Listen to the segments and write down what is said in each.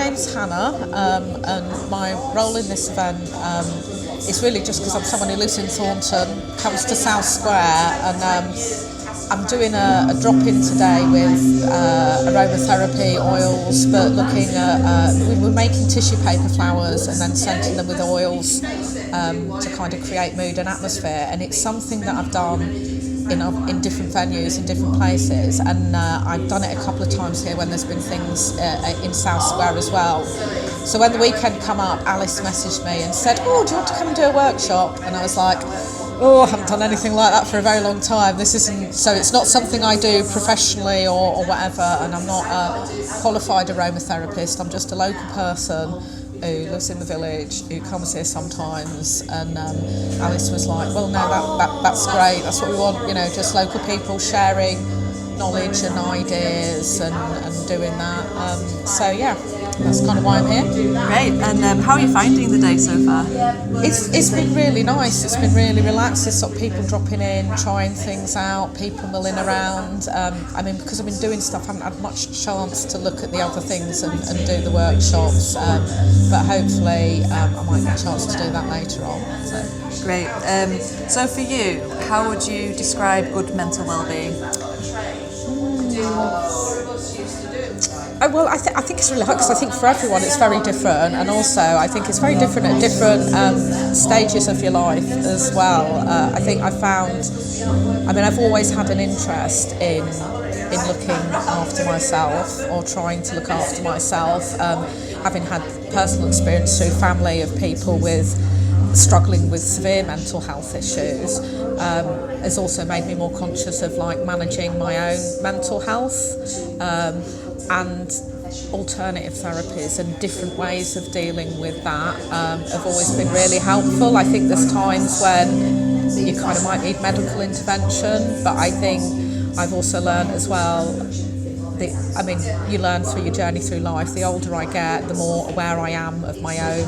name's Hannah, and my role in this event is really just because I'm someone who lives in Thornton, comes to South Square, and I'm doing a drop-in today with aromatherapy oils, but looking at, we're making tissue paper flowers and then scenting them with oils to kind of create mood and atmosphere, and it's something that I've done in different venues, in different places, and I've done it a couple of times here when there's been things in South Square as well. So when the weekend come up, Alice messaged me and said, "Oh, do you want to come and do a workshop?" And I was like, "Oh, I haven't done anything like that for a very long time. This isn't, so it's not something I do professionally or whatever, and I'm not a qualified aromatherapist. I'm just a local person who lives in the village, who comes here sometimes." And Alice was like, "Well, no, that's great. That's what we want, just local people sharing knowledge and ideas and doing that." So yeah, that's kind of why I'm here. Great. And how are you finding the day so far? It's been really nice. It's been really relaxed. There's sort of people dropping in, trying things out, people milling around. Because I've been doing stuff, I haven't had much chance to look at the other things and do the workshops. But hopefully I might get a chance to do that later on. So. Great. So for you, how would you describe good mental well-being? Well, I think it's really hard because I think for everyone it's very different, and also I think it's very different at different stages of your life as well. I think I've always had an interest in looking after myself, or trying to look after myself, having had personal experience through family of people struggling with severe mental health issues, has also made me more conscious of managing my own mental health, and alternative therapies and different ways of dealing with that have always been really helpful. I think there's times when you kind of might need medical intervention, but I think I've also learned as well, you learn through your journey through life. The older I get, the more aware I am of my own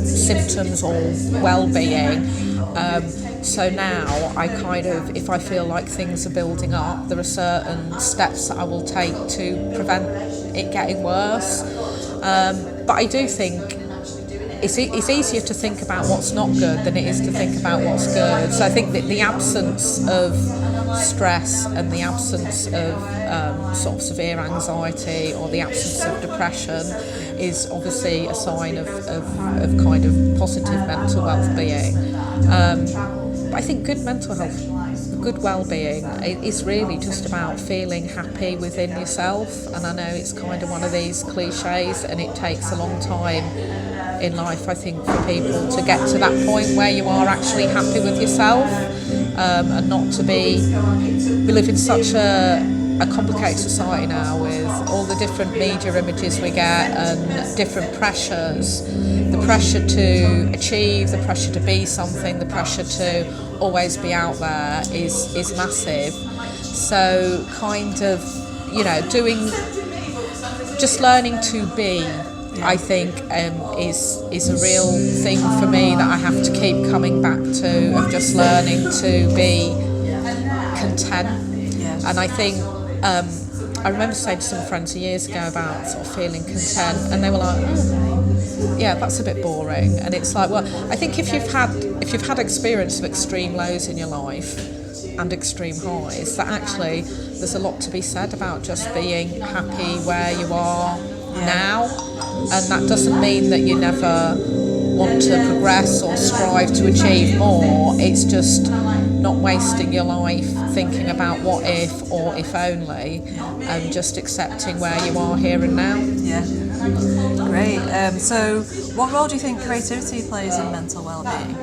symptoms or well-being. So now I if I feel like things are building up, there are certain steps that I will take to prevent it getting worse. But I do think it's easier to think about what's not good than it is to think about what's good. So I think that the absence of stress and the absence of sort of severe anxiety or the absence of depression is obviously a sign of kind of positive mental well-being. But I think good mental health, good well-being is really just about feeling happy within yourself. And I know it's kind of one of these cliches, and it takes a long time in life, I think, for people to get to that point where you are actually happy with yourself, and not to we live in such a complicated society now with all the different media images we get and different pressures. The pressure to achieve, the pressure to be something, the pressure to always be out there is massive. So kind of, just learning to be, I think, is a real thing for me that I have to keep coming back to, of just learning to be content. And I think I remember saying to some friends years ago about sort of feeling content, and they were like, "Oh, yeah, that's a bit boring." And it's like, well, I think if you've had experience of extreme lows in your life and extreme highs, that actually there's a lot to be said about just being happy where you are now. And that doesn't mean that you never want to progress or strive to achieve more. It's just not wasting your life thinking about what if or if only, and just accepting where you are here and now. Yeah, great. So what role do you think creativity plays in mental well-being?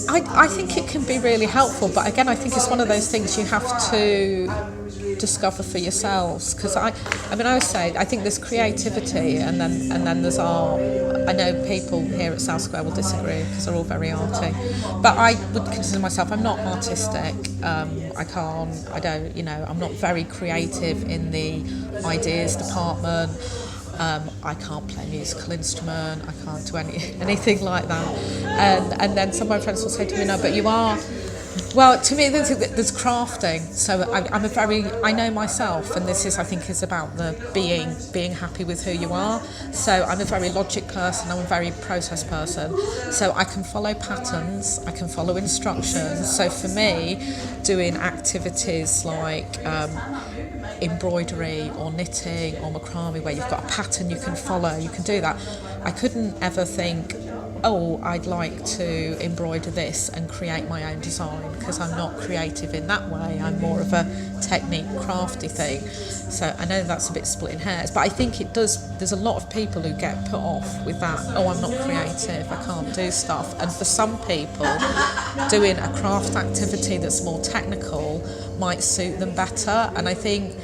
I think it can be really helpful, but again, I think it's one of those things you have to discover for yourselves, because I always say I think there's creativity, and then there's art. I know people here at South Square will disagree because they're all very arty, but I would consider myself, I'm not artistic. I'm not very creative in the ideas department. I can't play a musical instrument, I can't do anything like that. And then some of my friends will say to me, "No, but you are Well, to me, there's crafting. So I know myself, and this is, I think, is about the being happy with who you are. So I'm a very logic person. I'm a very process person. So I can follow patterns. I can follow instructions. So for me, doing activities like embroidery or knitting or macrame, where you've got a pattern you can follow, you can do that. I couldn't ever think, oh, I'd like to embroider this and create my own design, because I'm not creative in that way. I'm more of a technique, crafty thing. So I know that's a bit splitting hairs, but I think it does. There's a lot of people who get put off with that. Oh, I'm not creative, I can't do stuff. And for some people, doing a craft activity that's more technical might suit them better. And I think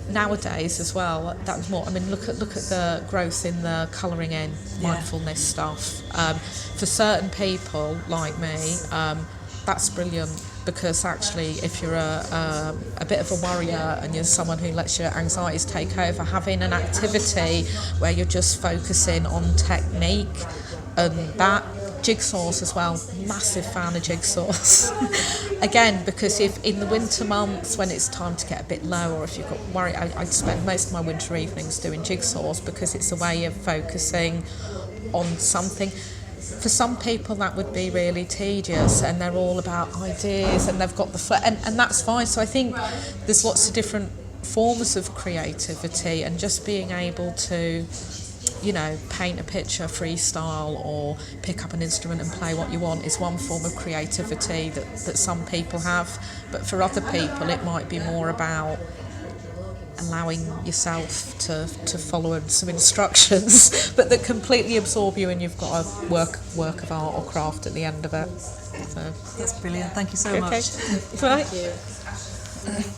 nowadays as well, that's more. I mean, look at the growth in the colouring in mindfulness stuff. For certain people like me, that's brilliant, because actually, if you're a bit of a worrier and you're someone who lets your anxieties take over, having an activity where you're just focusing on technique and that. Jigsaws as well, massive fan of jigsaws. Again, because if in the winter months when it's time to get a bit low, or if you've got worry, I'd spend most of my winter evenings doing jigsaws, because it's a way of focusing on something. For some people that would be really tedious, and they're all about ideas and they've got the and that's fine. So I think there's lots of different forms of creativity, and just being able to, you know, paint a picture freestyle or pick up an instrument and play what you want is one form of creativity that some people have. But for other people, it might be more about allowing yourself to follow some instructions, but that completely absorb you, and you've got a work of art or craft at the end of it. So That's brilliant. Thank you so much. Right.